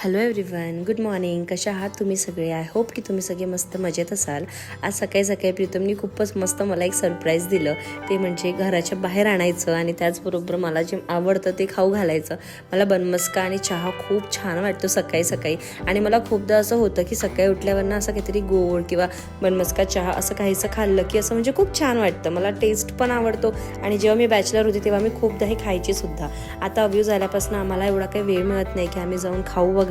Hello everyone, good morning. कशा आहात तुम्ही सगळे? आय होप की तुम्ही सगळे मस्त मजेत असाल. आज सकाळी सकाळी प्रीतमनी खूपच मस्त मला एक सरप्राईज दिलं. ते म्हणजे घराच्या बाहेर आणायचं आणि त्याचबरोबर मला जे आवडतं ते खाऊ घालायचं. मला बनमस्का आणि चहा खूप छान वाटतो सकाळी सकाळी. आणि मला खूपदा असं होतं की सकाळी उठल्यावरनं असं काहीतरी गोड किंवा बनमस्का चहा असं काहीसं खाल्लं की असं म्हणजे खूप छान वाटतं. मला टेस्ट पण आवडतो आणि जेव्हा मी बॅचलर होते तेव्हा मी खूपदा हे खायची सुद्धा. आता अव्यू झाल्यापासून आम्हाला एवढा काही वेळ मिळत नाही की आम्ही जाऊन खाऊ वगैरे.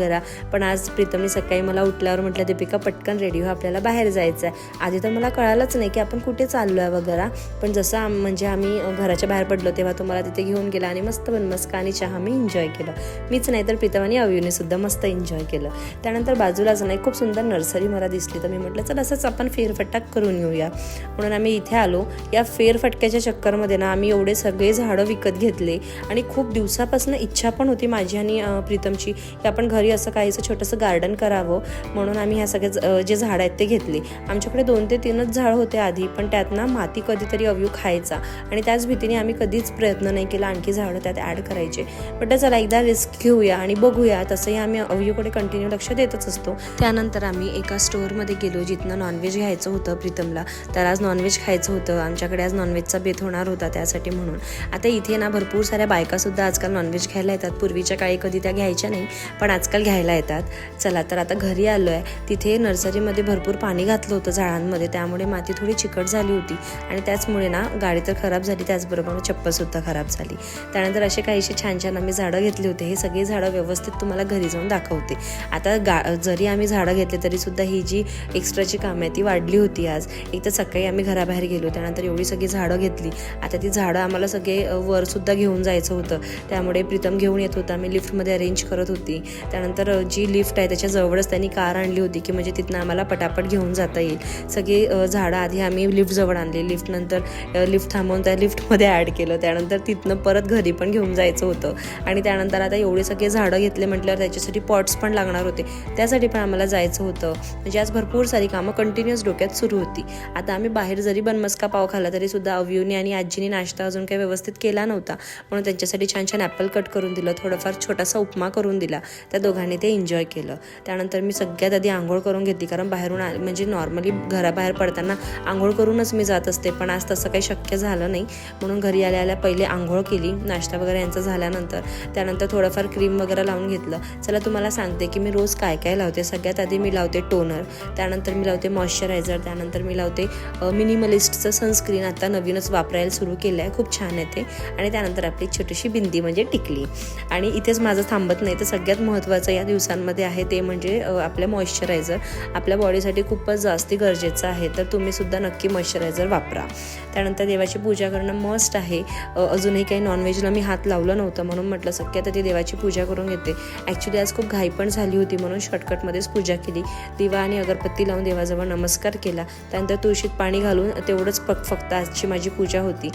पण आज प्रीतमने सकाळी मला उठल्यावर म्हटलं, दीपिका पटकन रेडी हो, आपल्याला बाहेर जायचं आहे. आधी तर मला कळालंच नाही की आपण कुठे चाललो आहे वगैरे. पण जसं म्हणजे आम्ही घराच्या बाहेर पडलो तेव्हा तो मला तिथे घेऊन गेला आणि मस्त बनमस्का आणि चहा मी एन्जॉय केलं. मीच नाही तर प्रीतम आणि अव्यूने सुद्धा मस्त एन्जॉय केलं. त्यानंतर बाजूलाच नाही खूप सुंदर नर्सरी मला दिसली, तर मी म्हटलं चल असंच आपण फेरफटका करून येऊया. म्हणून आम्ही इथे आलो. या फेरफटक्याच्या चक्करमध्ये ना आम्ही एवढे सगळे झाडं विकत घेतले आणि खूप दिवसापासून इच्छा पण होती माझी आणि प्रीतमची की आपण घरी असं काहीसं छोटंसं गार्डन करावं. म्हणून आम्ही ह्या सगळे जे झाडं आहेत ते घेतले. आमच्याकडे 2 ते 3च झाडं होते आधी, पण त्यात ना माती कधीतरी अव्यू खायचा आणि त्याच भीतीने आम्ही कधीच प्रयत्न नाही केला आणखी झाडं त्यात ॲड करायचे. म्हटलं चला एकदा रिस्क घेऊया आणि बघूया. तसंही आम्ही अव्यूकडे कंटिन्यू लक्ष देतच असतो. त्यानंतर आम्ही एका स्टोअरमध्ये गेलो जिथनं नॉनव्हेज घ्यायचं होतं प्रीतमला. तर आज नॉनव्हेज खायचं होतं. आमच्याकडे आज नॉनव्हेजचा बेत होणार होता त्यासाठी म्हणून. आता इथे ना भरपूर साऱ्या बायकासुद्धा आजकाल नॉनव्हेज घ्यायला येतात. पूर्वीच्या काळी कधी त्या घ्यायच्या नाही, पण आजकाल घ्यायला येतात. चला तर आता घरी आलो आहे. तिथे नर्सरीमध्ये भरपूर पाणी घातलं होतं झाडांमध्ये, त्यामुळे माती थोडी चिकट झाली होती आणि त्याचमुळे ना गाडी तर खराब झाली, त्याचबरोबर चप्पलसुद्धा खराब झाली. त्यानंतर असे काहीशी छान छान आम्ही झाडं घेतली होते. हे सगळी झाडं व्यवस्थित तुम्हाला घरी जाऊन दाखवते. आता जरी आम्ही झाडं घेतले तरीसुद्धा ही जी एक्स्ट्राची कामं आहे ती वाढली होती आज. एक तर सकाळी आम्ही घराबाहेर गेलो, त्यानंतर एवढी सगळी झाडं घेतली. आता ती झाडं आम्हाला सगळे वरसुद्धा घेऊन जायचं होतं, त्यामुळे प्रीतम घेऊन येत होता, मी लिफ्टमध्ये अरेंज करत होती. त्यानंतर जी लिफ्ट आहे त्याच्या जवळच त्यांनी कार आणली होती की म्हणजे तिथनं आम्हाला पटापट घेऊन जाता येईल. सगळी झाडं आधी आम्ही लिफ्ट जवळ आणली, लिफ्टनंतर लिफ्ट थांबवून त्या लिफ्टमध्ये ॲड केलं. त्यानंतर तिथनं परत घरी पण घेऊन जायचं होतं आणि त्यानंतर आता एवढे सगळे झाडं घेतले म्हटल्यावर त्याच्यासाठी पॉट्स पण लागणार होते, त्यासाठी पण आम्हाला जायचं होतं. म्हणजे आज भरपूर सारी कामं कंटिन्युअस डोक्यात सुरू होती. आता आम्ही बाहेर जरी बनमस्का पाव खाल्ला तरी सुद्धा अव्यूने आणि आजीने नाश्ता अजून काही व्यवस्थित केला नव्हता, म्हणून त्यांच्यासाठी छान छान ॲपल कट करून दिलं, थोडंफार छोटासा उपमा करून दिला. त्या दोघांनी ते एन्जॉय केलं. त्यानंतर मी सगळ्यात आधी आंघोळ करून घेतली, कारण बाहेरून म्हणजे नॉर्मली घराबाहेर पडताना आंघोळ करूनच मी जात असते, पण आज तसं काही शक्य झालं नाही. म्हणून घरी आल्या पहिले आंघोळ केली, नाश्ता वगैरे यांचं झाल्यानंतर. त्यानंतर थोडंफार क्रीम वगैरे लावून घेतलं. चला तुम्हाला सांगते की मी रोज काय काय लावते. सगळ्यात आधी मी लावते टोनर, त्यानंतर मी लावते मॉइश्चरायझर, त्यानंतर मी लावते मिनिमलिस्टचं सनस्क्रीन. आता नवीनच वापरायला सुरू केलं आहे, खूप छान आहे ते. आणि त्यानंतर आपली छोटीशी बिंदी म्हणजे टिकली. आणि इथेच माझं थांबत नाही, तर सगळ्यात महत्त्वाचं या दिवसांमध्ये आहे ते म्हणजे आपलं मॉइश्चरायझर. आपल्या बॉडीसाठी खूपच जास्ती गरजेचं आहे, तर तुम्ही सुद्धा नक्की मॉइश्चरायझर वापरा. त्यानंतर देवाची पूजा करणं मस्ट आहे. अजूनही काही नॉनव्हेजला मी हात लावलं नव्हतं, म्हणून म्हटलं सगळ्यात आधी देवाची पूजा करून घेते. ॲक्च्युली आज खूप घाई पण झाली होती, म्हणून शॉर्टकटमध्येच पूजा केली. दिवा आणि अगरबत्ती लावून देवाजवळ नमस्कार केला. त्यानंतर तुळशीत पाणी घालून तेवढंच फक्त आजची माझी पूजा होती.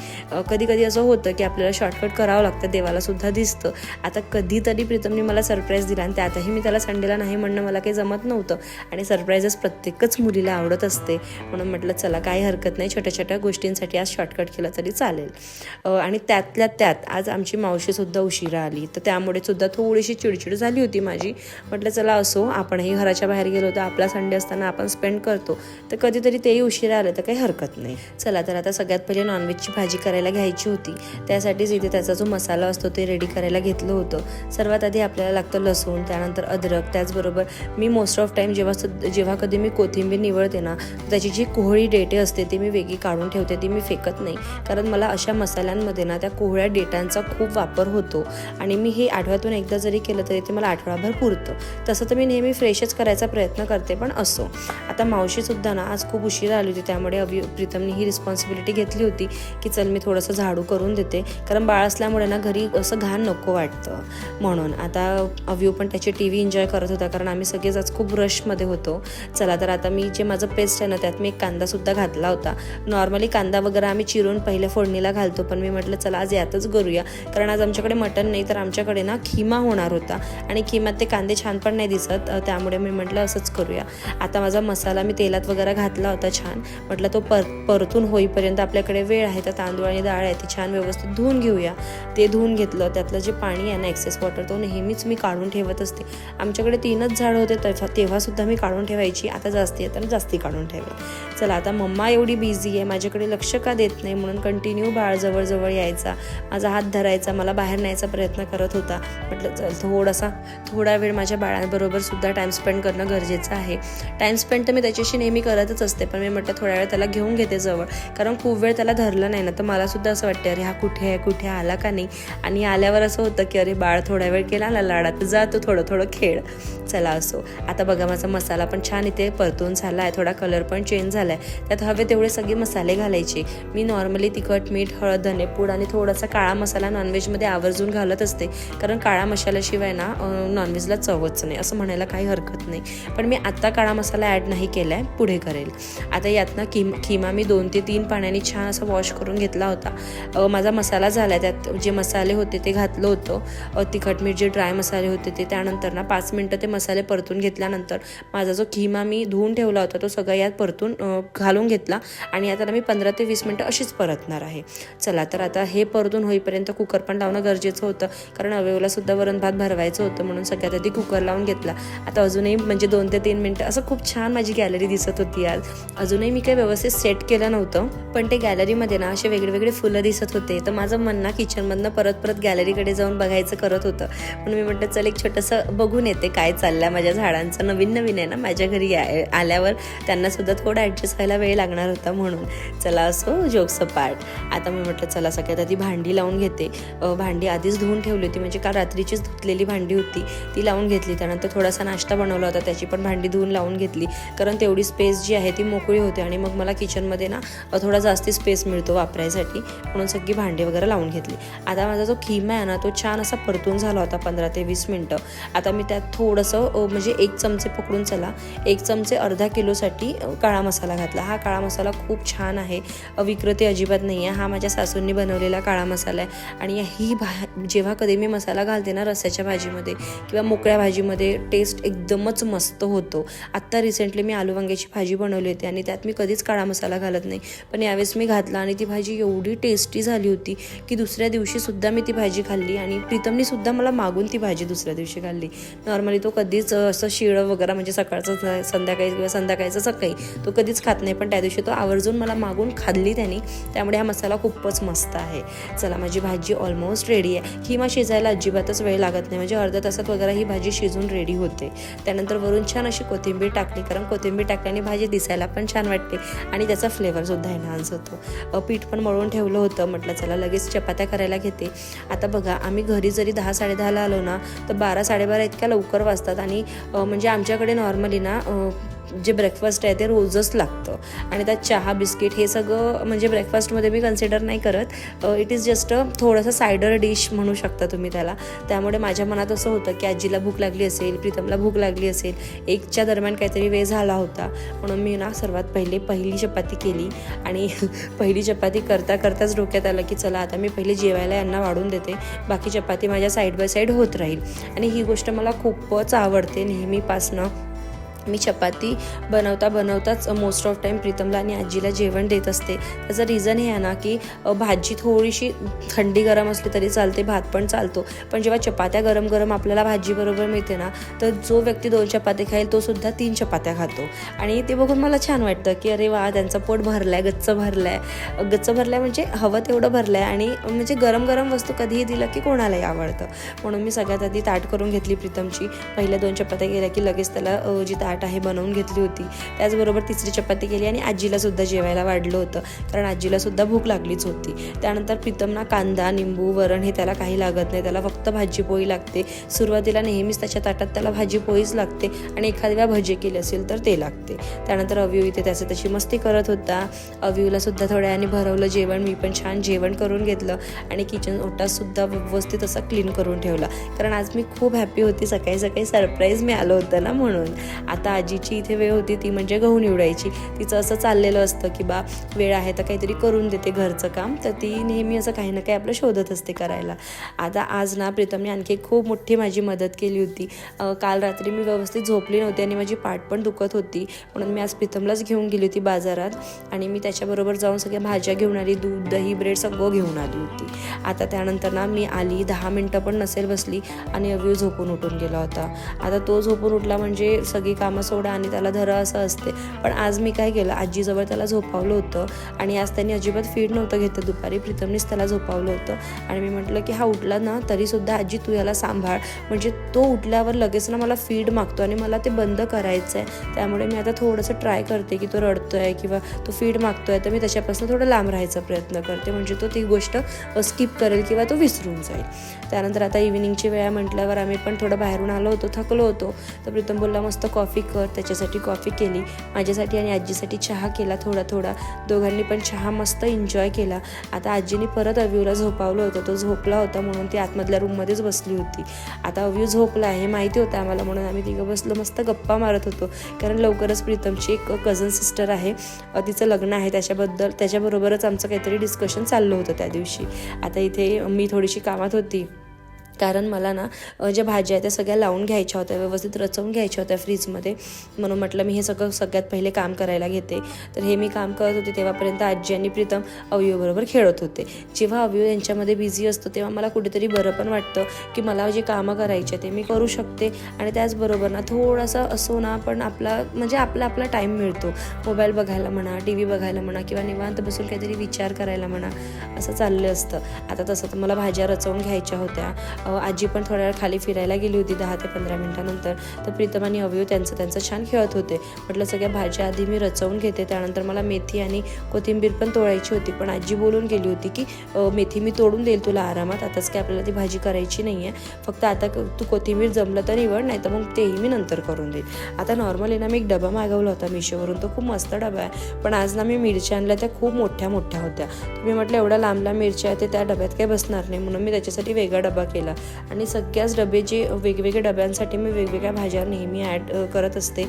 कधी कधी असं होतं की आपल्याला शॉर्टकट करावं लागतं, देवाला सुद्धा दिसतं. आता कधीतरी प्रीतमने मला सरप्राईज दिला आणि त्यातही मी त्याला संडेला नाही म्हणणं मला काही जमत नव्हतं. आणि सरप्राईजेस प्रत्येकच मुलीला आवडत असते, म्हणून म्हटलं चला काही हरकत नाही, छोट्या छोट्या गोष्टींसाठी आज शॉर्टकट केलं तरी चालेल. आणि त्यातल्या त्यात आज आमची मावशीसुद्धा उशिरा आली, तर त्यामुळे सुद्धा थोडीशी चिडचिड झाली होती माझी. म्हटलं चला असो, आपणही घराच्या बाहेर गेलो तर आपला संडे असताना आपण स्पेंड करतो, तर कधीतरी तेही उशिरा आलं तर काही हरकत नाही. चला तर आता सगळ्यात पहिले नॉनव्हेजची भाजी करायला घ्यायची होती, त्यासाठीच इथे त्याचा जो मसाला असतो ते रेडी करायला घेतलं होतं. सर्वात आधी आपल्याला लागतं लसूण, त्यानंतर अद्रक. त्याचबरोबर मी मोस्ट ऑफ टाईम जेव्हा कधी मी कोथिंबीर निवडते ना, त्याची जी कोहळी डेटे असते ती मी वेगळी काढून ठेवते, ती मी फेकत नाही, कारण मला अशा मसाल्यांमध्ये ना त्या कोहळ्या डेटांचा खूप वापर होतो आणि मी हे आठवड्यातून एकदा जरी केलं तरी ते मला आठवडाभर पुरतं. तसं तर मी नेहमी फ्रेशच करायचा प्रयत्न करते, पण असो. आता मावशीसुद्धा ना आज खूप उशिरा आली होती, त्यामुळे प्रीतमने ही रिस्पॉन्सिबिलिटी घेतली होती की चल मी थोडंसं झाडू करून देते, कारण बाळ असल्यामुळे ना घरी असं घाण नको वाटतं. म्हणून आता अव्यू पण त्याची TV एन्जॉय करत होता, कारण आम्ही सगळेच आज खूप रशमध्ये होतो. चला तर आता मी जे माझं पेस्ट आहे ना त्यात मी एक कांदासुद्धा घातला होता. नॉर्मली कांदा वगैरे आम्ही चिरून पहिल्या फोडणीला घालतो, पण मी म्हटलं चला आज यातच करूया, कारण आज आमच्याकडे मटण नाही तर आमच्याकडे ना खिमा होणार होता आणि खिमात ते कांदे छान पण नाही दिसत, त्यामुळे मी म्हटलं असंच करूया. आता माझा मसाला मी तेलात वगैरे घातला होता छान. म्हटलं तो परतून होईपर्यंत आपल्याकडे वेळ आहे, तर तांदूळ आणि डाळ आहे ती छान व्यवस्थित धुवून घेऊया. ते धुवून घेतलं. त्यातलं जे पाणी आहे ना एक्सेस वॉटर तो नेहमीच मी काढून ठेवत असते. आमच्याकडे 3च झाडं होते तेव्हासुद्धा मी काढून ठेवायची. आता जास्ती आहे तर जास्ती काढून ठेवलं. चला आता मम्मा एवढी बिझी आहे, माझ्याकडे लक्ष का देत नाही म्हणून कंटिन्यू बाळ जवळ यायचा, माझा हात धरायचा, मला बाहेर न्यायचा प्रयत्न करत होता. म्हटलं चल थोडा वेळ माझ्या बाळाबरोबर सुद्धा टाईम स्पेंड करणं गरजेचं आहे. टाईम स्पेंड तर मी त्याच्याशी नेहमी करतच असते, पण मी म्हटलं थोड्या वेळ त्याला घेऊन घेते जवळ, कारण खूप वेळ त्याला धरलं नाही ना तर मला सुद्धा असं वाटतं अरे हा कुठे आला का नाही. आणि आल्यावर असं होतं की अरे बाळ थोड्या वेळ केला ना लाडात, जा तू थोडं खेळ. चला असो. आता बघा माझा मसाला पण छान इथे परतून झाला आहे, थोडा कलर पण चेंज झाला आहे. त्यात हवे तेवढे सगळे मसाले घालायचे. मी नॉर्मली तिखट, मीठ, हळद, धनेपूड आणि थोडासा काळा मसाला नॉनव्हेजमध्ये आवर्जून घालत असते, कारण काळा मसाल्याशिवाय ना नॉनव्हेजला चवच नाही असं म्हणायला काही हरकत नाही. पण मी आत्ता काळा मसाला ॲड नाही केला आहे, पुढे करेल. आता यातनं खिमा मी 2 ते 3 पाण्याने छान असं वॉश करून घेतला होता. माझा मसाला झाला, त्यात जे मसाले होते ते घातलं होतं, तिखट मीठ जे ड्राय मसाले होते ते. त्यानंतर ना 5 मिनटं ते मसाले परतून घेतल्यानंतर माझा जो खिमा मी धुवून ठेवला होता तो सगळा यात परतून घालून घेतला आणि आता मी 15 ते 20 मिनटं अशीच परतणार आहे. चला तर आता हे परतून होईपर्यंत कुकर पण लावणं गरजेचं होतं, कारण अवेवला सुद्धा वरण भात भरवायचं होतं, म्हणून सगळ्यात आधी कुकर लावून घेतला. आता अजूनही म्हणजे 2 ते 3 मिनटं असं खूप छान माझी गॅलरी दिसत होती आज. अजूनही मी काही व्यवस्थित सेट केलं नव्हतं, पण ते गॅलरीमध्ये ना असे वेगळे फुलं दिसत होते, तर माझं मन ना किचनमधनं परत गॅलरीकडे जाऊन बघायचं करत होतं. पण मी म्हटलं चल एक छोटंसं बघून येते काय चाललंय माझ्या झाडांचं. नवीन आहे ना माझ्या घरी आल्यावर त्यांना सुद्धा थोडं ॲडजस्ट व्हायला वेळ लागणार होता म्हणून. चला असो जोक्स पार्ट. आता मी म्हटलं चला सगळ्यात आधी भांडी लावून घेते. भांडी आधीच धुवून ठेवली होती, म्हणजे काल रात्रीचीच धुतलेली भांडी होती ती लावून घेतली. त्यानंतर थोडासा नाश्ता बनवला होता त्याची पण भांडी धुवून लावून घेतली, कारण तेवढी स्पेस जी आहे ती मोकळी होते आणि मग मला किचनमध्ये ना थोडा जास्ती स्पेस मिळतो वापरायसाठी, म्हणून सगळी भांडी वगैरे लावून घेतली. आता माझा जो खिमा आहे ना तो छान असा परतून झाला होता 15 ते 20 मिनटं. आता मी त्यात थोडंसं म्हणजे 1 चमचे पकडून चला 1 चमचे अर्धा किलोसाठी काळा मसाला घातला. हा काळा मसाला खूप छान आहे, विकृती अजिबात नाही आहे. हा माझ्या सासूंनी बनवलेला काळा मसाला आहे आणि ही जेव्हा कधी मी मसाला घालते ना रस्स्याच्या भाजीमध्ये किंवा मोकळ्या भाजीमध्ये टेस्ट एकदमच मस्त होतो. आत्ता रिसेंटली मी आलू वांग्याची भाजी बनवली होती आणि त्यात मी कधीच काळा मसाला घालत नाही, पण यावेळेस मी घातला आणि ती भाजी एवढी टेस्टी झाली होती की दुसऱ्या दिवशी सुद्धा मी ती भाजी खाल्ली आणि प्रीतमनी सुद्धा मला मागून ती भाजी दुसऱ्या दिवशी खाल्ली. नॉर्मली तो कधीच असं शिळं वगैरे म्हणजे सकाळचं संध्याकाळी किंवा संध्याकाळचं सकाळी तो कधीच खात नाही, पण त्या दिवशी तो आवर्जून मला मागून खाल्ली त्याने. त्यामुळे हा मसाला खूपच मस्त आहे. चला माझी भाजी ऑलमोस्ट रेडी आहे. खिमा शिजायला अजिबातच वेळ लागत नाही, म्हणजे अर्ध्या तासात वगैरे ही भाजी शिजून रेडी होते. त्यानंतर वरून छान अशी कोथिंबीर टाकली, कारण कोथिंबीर टाकल्याने भाजी दिसायला पण छान वाटते आणि त्याचा फ्लेवरसुद्धा एनहान्स होतो. पीठ पण मळून ठेवलं होतं, म्हटलं चला लगेच चपात्या करायला घेते. आता बघा आम्ही घरी जरी 10-10:30 आलो ना तर 12-12:30 इतक्या लवकर वाजतात आणि म्हणजे आमच्याकडे नॉर्मली ना जे ब्रेकफास्ट आहे ते रोजच लागतं आणि त्यात चहा बिस्किट हे सगळं म्हणजे ब्रेकफास्टमध्ये मी कन्सिडर नाही करत. इट इज जस्ट थोडंसं सायडर डिश म्हणू शकता तुम्ही त्याला. त्यामुळे माझ्या मनात असं होतं की आजीला भूक लागली असेल, प्रीतमला भूक लागली असेल, 1च्या दरम्यान काहीतरी वेळ झाला होता, म्हणून मी ना सर्वात पहिली चपाती केली आणि पहिली चपाती करताच डोक्यात आलं की चला आता मी पहिले जेवायला यांना वाढून देते, बाकी चपाती माझ्या साईड बाय साईड होत राहील. आणि ही गोष्ट मला खूपच आवडते नेहमीपासनं. मी चपाती बनवताच मोस्ट ऑफ टाईम प्रीतमला आणि आजीला जेवण देत असते. त्याचं रिझन हे आहे ना की भाजी थोडीशी थंडी गरम असली तरी चालते, भात पण चालतो, पण जेव्हा चपात्या गरम आपल्याला भाजीबरोबर मिळते ना तर जो व्यक्ती 2 चपात्या खाईल तो सुद्धा 3 चपात्या खातो आणि ते बघून मला छान वाटतं की अरे वा त्यांचं पोट भरलं आहे, गच्च भरलं म्हणजे हवं तेवढं भरलं आहे. आणि म्हणजे गरम वस्तू कधीही दिलं की कोणालाही आवडतं, म्हणून मी सगळ्यात आधी ताट करून घेतली प्रीतमची. पहिल्या 2 चपात्या केल्या की लगेच त्याला जी ताट आहे बनवून घेतली होती. त्याचबरोबर 3री चपाती केली आणि आजीला सुद्धा जेवायला वाढलं होतं, कारण आजीला सुद्धा भूक लागलीच होती. त्यानंतर प्रीतमना कांदा, निंबू, वरण हे त्याला काही लागत नाही, त्याला फक्त भाजी पोळी लागते. सुरुवातीला नेहमीच त्याच्या ताटात त्याला भाजी पोळीच लागते आणि एखाद्या वेळा भजी केली असेल तर ते लागते. त्यानंतर अव्यू इथे त्याची मस्ती करत होता. अव्यूला सुद्धा थोड्या वेळाने भरवलं जेवण. मी पण छान जेवण करून घेतलं आणि किचन ओटा सुद्धा व्यवस्थित असा क्लीन करून ठेवला, कारण आज मी खूप हॅपी होती. सकाळी सरप्राईज मिळालं होतं ना म्हणून. आता आता आजीची इथे वेळ होती ती म्हणजे गहू निवडायची. तिचं असं चाललेलं असतं की बा वेळ आहे तर काहीतरी करून देते घरचं काम, तर ती नेहमी असं काही ना काही आपलं शोधत असते करायला. आता आज ना प्रीतमने आणखी खूप मोठी माझी मदत केली होती. काल रात्री मी व्यवस्थित झोपली नव्हती आणि माझी पाठ पण दुखत होती, म्हणून मी आज प्रीतमलाच घेऊन गेली होती बाजारात आणि मी त्याच्याबरोबर जाऊन सगळ्या भाज्या घेऊन आली, दूध दही ब्रेड सगळं घेऊन आली होती. आता त्यानंतर ना मी आली, 10 मिनटं पण नसेल बसली आणि अव्यू झोपून उठून गेला होता. आता तो झोपून उठला म्हणजे सगळी कामं सोडा आणि त्याला धरा असं असते. पण आज मी काय केलं, आजीजवळ त्याला झोपावलं होतं आणि आज त्यांनी अजिबात फीड नव्हतं घेतलं. दुपारी प्रीतमनीच त्याला झोपावलं होतं आणि मी म्हटलं की हा उठला ना तरीसुद्धा आजी तू याला सांभाळ, म्हणजे तो उठल्यावर लगेच ना मला फीड मागतो आणि मला ते बंद करायचं आहे. त्यामुळे मी आता थोडंसं ट्राय करते की तो रडतो आहे किंवा तो फीड मागतो आहे तर मी त्याच्यापासून थोडं लांब राहायचा प्रयत्न करते, म्हणजे तो ती गोष्ट स्किप करेल किंवा तो विसरून जाईल. त्यानंतर आता इव्हिनिंगची वेळा म्हटल्यावर आम्ही पण थोडं बाहेरून आलो होतो, थकलो होतो, तर प्रीतम बोलला मस्त कॉफी कर. त्याच्यासाठी कॉफी केली, माझ्यासाठी आणि आजीसाठी चहा केला थोडा. दोघांनी पण चहा मस्त एन्जॉय केला. आता आजीने परत अव्यूला झोपावलं होतं, तो झोपला होता म्हणून ती आतमधल्या रूममध्येच बसली होती. आता अव्यू झोपला आहे माहिती होतं आम्हाला, म्हणून आम्ही तिघं बसलो मस्त गप्पा मारत होतो. कारण लवकरच प्रीतमची एक कझन सिस्टर आहे, तिचं लग्न आहे, त्याच्याबरोबरच आमचं काहीतरी डिस्कशन चाललं होतं त्या दिवशी. आता इथे मी थोडीशी कामात होती, कारण मला ना ज्या भाज्या आहेत त्या सगळ्या लावून घ्यायच्या होत्या, व्यवस्थित रचवून घ्यायच्या होत्या फ्रीजमध्ये, म्हणून म्हटलं मी हे सगळ्यात पहिले काम करायला घेते. तर हे मी काम करत होते तेव्हापर्यंत आजी आणि प्रीतम अव्यूबरोबर खेळत होते. जेव्हा अव्यू यांच्यामध्ये बिझी असतो तेव्हा मला कुठेतरी बरं पण वाटतं की मला जे कामं करायचे ते मी करू शकते आणि त्याचबरोबर ना थोडासा असो ना पण आपला टाईम मिळतो. मोबाईल बघायला म्हणा, TV बघायला म्हणा किंवा निवांत बसून काहीतरी विचार करायला म्हणा, असं चाललं असतं. आता तसं तर मला भाज्या रचवून घ्यायच्या होत्या. आजी पण थोड्या वेळ खाली फिरायला गेली होती 10 ते 15 मिनिटानंतर, तर प्रीतम आणि अव्यू त्यांचं छान खेळत होते. म्हटलं सगळ्या भाज्या आधी मी रचवून घेते, त्यानंतर मला मेथी आणि कोथिंबीर पण तोडायची होती. पण आजी बोलून गेली होती की मेथी मी तोडून देईल तुला आरामात, आताच काय आपल्याला ती भाजी करायची नाही आहे, फक्त आता तू कोथिंबीर जमलं तर निवड, नाही तर मग तेही मी नंतर करून देईल. आता नॉर्मली ना मी एक डबा मागवला होता मिशोवरून, तो खूप मस्त डबा आहे, पण आज ना मी मिरच्या आणल्या त्या खूप मोठ्या होत्या. मी म्हटलं एवढ्या लांब मिरच्या आहेत त्या डब्यात काही बसणार नाही, म्हणून मी त्याच्यासाठी वेगळा डबा केला आणि सगळ्याच डबे जे वेगवेगळ्या डब्यांसाठी मी वेगवेगळ्या भाज्या नेहमी ॲड करत असते.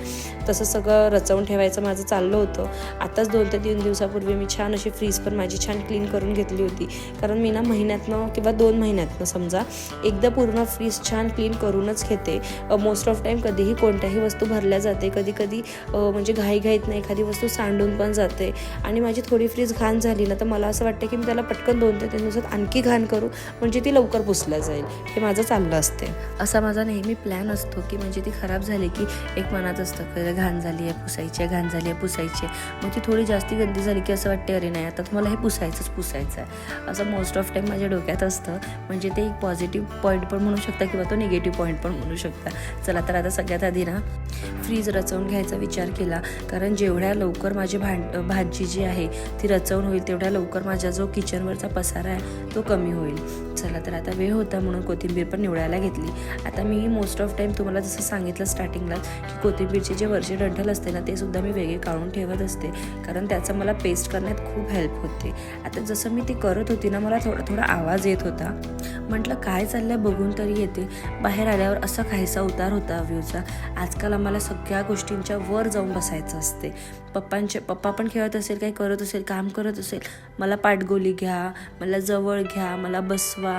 तसं सगळं रचवून ठेवायचं माझं चाललं होतं. आताच 2 ते 3 दिवसापूर्वी मी छान अशी फ्रीज पण माझी छान क्लीन करून घेतली होती, कारण मी ना महिन्यातनं किंवा 2 महिन्यातनं समजा एकदा पूर्ण फ्रीज छान क्लीन करूनच घेते. मोस्ट ऑफ टाईम कधीही कोणत्याही वस्तू भरल्या जाते, कधी म्हणजे घाईघाईत नाही एखादी वस्तू सांडून पण जाते आणि माझी थोडी फ्रीज घाण झाली ना तर मला असं वाटतं की मी त्याला पटकन 2 ते 3 दिवसात आणखी घाण करू, म्हणजे ती लवकर पुसल्या जाईल, हे माझं चाललं असते. असा माझा नेहमी प्लॅन असतो की म्हणजे ती खराब झाली की एक मनात असतं की घाण झाली आहे पुसायची आहे, मग ती थोडी जास्ती गंदी झाली की असं वाटते अरे नाही आता तुम्हाला हे पुसायचं आहे, असं मोस्ट ऑफ टाईम माझ्या डोक्यात असतं. म्हणजे ते एक पॉझिटिव्ह पॉईंट पण म्हणू शकता किंवा तो निगेटिव्ह पॉईंट पण म्हणू शकता. चला तर आता सगळ्यात आधी ना फ्रीज रचवून घ्यायचा विचार केला, कारण जेवढ्या लवकर माझी भाजी जी आहे ती रचवून होईल तेवढ्या लवकर माझा जो किचनवरचा पसारा आहे तो कमी होईल. चला तर आता वेळ होता म्हणून कोथिंबीर पण निवडायला घेतली. आता मी मोस्ट ऑफ टाईम तुम्हाला जसं सांगितलं स्टार्टिंगला की कोथिंबीरचे जे वरचे डंठल असते ना ते सुद्धा मी वेगळे काढून ठेवत असते, कारण त्याचा मला पेस्ट करण्यात खूप हेल्प होते. आता जसं मी ती करत होती ना मला थोडा आवाज येत होता, म्हटलं काय चाललंय बघून तरी येते. बाहेर आल्यावर असा काहीसा उतार होता व्ह्यूचा. आजकाल आम्हाला सगळ्या गोष्टींच्या वर जाऊन बसायचं असते. पप्पा पण खेळत असेल, काही करत असेल, काम करत असेल, मला पाठगोली घ्या, मला जवळ घ्या, मला बसवा,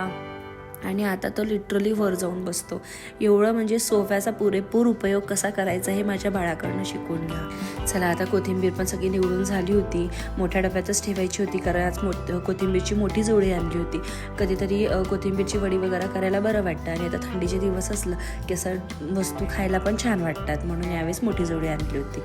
आणि आता तो लिटरली वर जाऊन बसतो. एवढं म्हणजे सोफ्याचा पुरेपूर उपयोग कसा करायचा हे माझ्या बाळाकडनं शिकून घ्या. चला आता कोथिंबीर पण सगळी निवडून झाली होती, मोठ्या डब्यातच ठेवायची होती, कारण आज कोथिंबीरची मोठी जोडी आणली होती. कधीतरी कोथिंबीरची वडी वगैरे करायला बरं वाटतं आणि आता थंडीचे दिवस असलं की असं वस्तू खायला पण छान वाटतात, म्हणून यावेळेस मोठी जोडी आणली होती.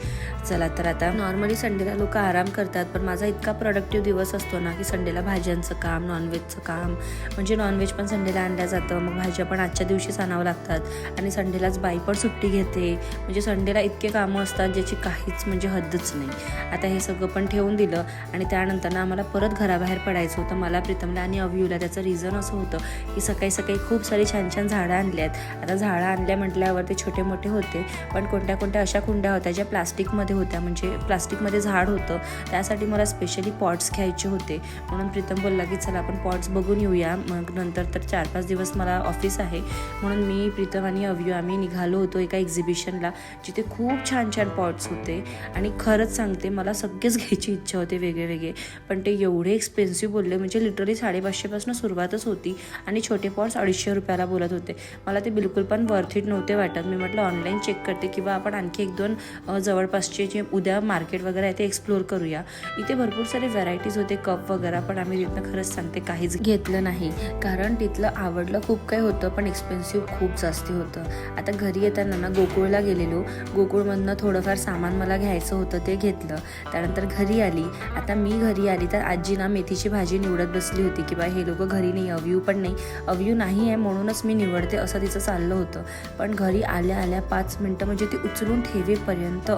चला तर आता नॉर्मली संडेला लोक आराम करतात, पण माझा इतका प्रोडक्टिव्ह दिवस असतो ना की संडेला भाज्यांचं काम, नॉनव्हेजचं काम, म्हणजे नॉनव्हेज पण संडेला आणल्या जातं, मग भाज्या पण आजच्या दिवशीच आणावं लागतात आणि संडेलाच बाई पण सुट्टी घेते. म्हणजे संडेला इतके कामं असतात ज्याची काहीच म्हणजे हद्दच नाही. आता हे सगळं पण ठेवून दिलं आणि त्यानंतर ना आम्हाला परत घराबाहेर पडायचं होतं, मला, प्रीतमला आणि अव्यूला. त्याचं रिझन असं होतं की सकाळी खूप सारी छान झाडं आणली आहेत. आता झाडं आणल्या म्हटल्यावर ते छोटे मोठे होते, पण कोणत्या अशा कुंड्या होत्या ज्या प्लास्टिकमध्ये होत्या, म्हणजे प्लास्टिकमध्ये झाड होतं, त्यासाठी मला स्पेशली पॉट्स घ्यायचे होते. म्हणून प्रीतम बोलला की चला आपण पॉट्स बघून येऊया, मग नंतर तर 4-5 दिवस मला ऑफिस आहे, म्हणून मी, प्रीतम आणि अव्यू आम्ही निघालो होतो एका एक्झिबिशनला, जिथे खूप छान छान पॉट्स होते. आणि खरंच सांगते, मला सगळेच घ्यायची इच्छा होते वेगळे, पण ते एवढे एक्सपेन्सिव्ह बोलले. म्हणजे लिटरली 550पासून सुरुवातच होती आणि छोटे पॉट्स 250 रुपयाला बोलत होते. मला ते बिलकुल पण वर्थ इट नव्हते वाटत. मी म्हटलं ऑनलाईन चेक करते किंवा आपण आणखी 1-2 जवळपासचे जे उद्या मार्केट वगैरे आहे ते एक्सप्लोअर करूया. इथे भरपूर सारे व्हरायटीज होते, कप वगैरे, पण आम्ही तिथनं खरंच सांगते काहीच घेतलं नाही, कारण तिथलं आवडलं खूप काही होतं पण एक्सपेन्सिव्ह खूप जास्ती होतं. आता घरी येताना ना गोकुळला गेलेलो, गोकुळमधनं थोडंफार सामान मला घ्यायचं होतं ते घेतलं. त्यानंतर घरी आली. आता मी घरी आली तर आजी ना मेथीची भाजी निवडत बसली होती की बा हे लोकं घरी नाही, अव्यू पण नाही, अव्यू नाही आहे म्हणूनच मी निवडते असं तिचं चाललं होतं. पण घरी आल्या 5 मिनटं म्हणजे ती उचलून ठेवेपर्यंत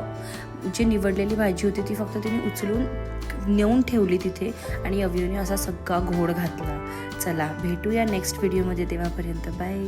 जी निवडलेली भाजी होती ती फक्त तिने उचलून नेऊन ठेवली तिथे आणि अव्यूने असा सगळा घोळ घातला. चला भेटूया नेक्स्ट व्हिडिओमध्ये, तेव्हापर्यंत बाय.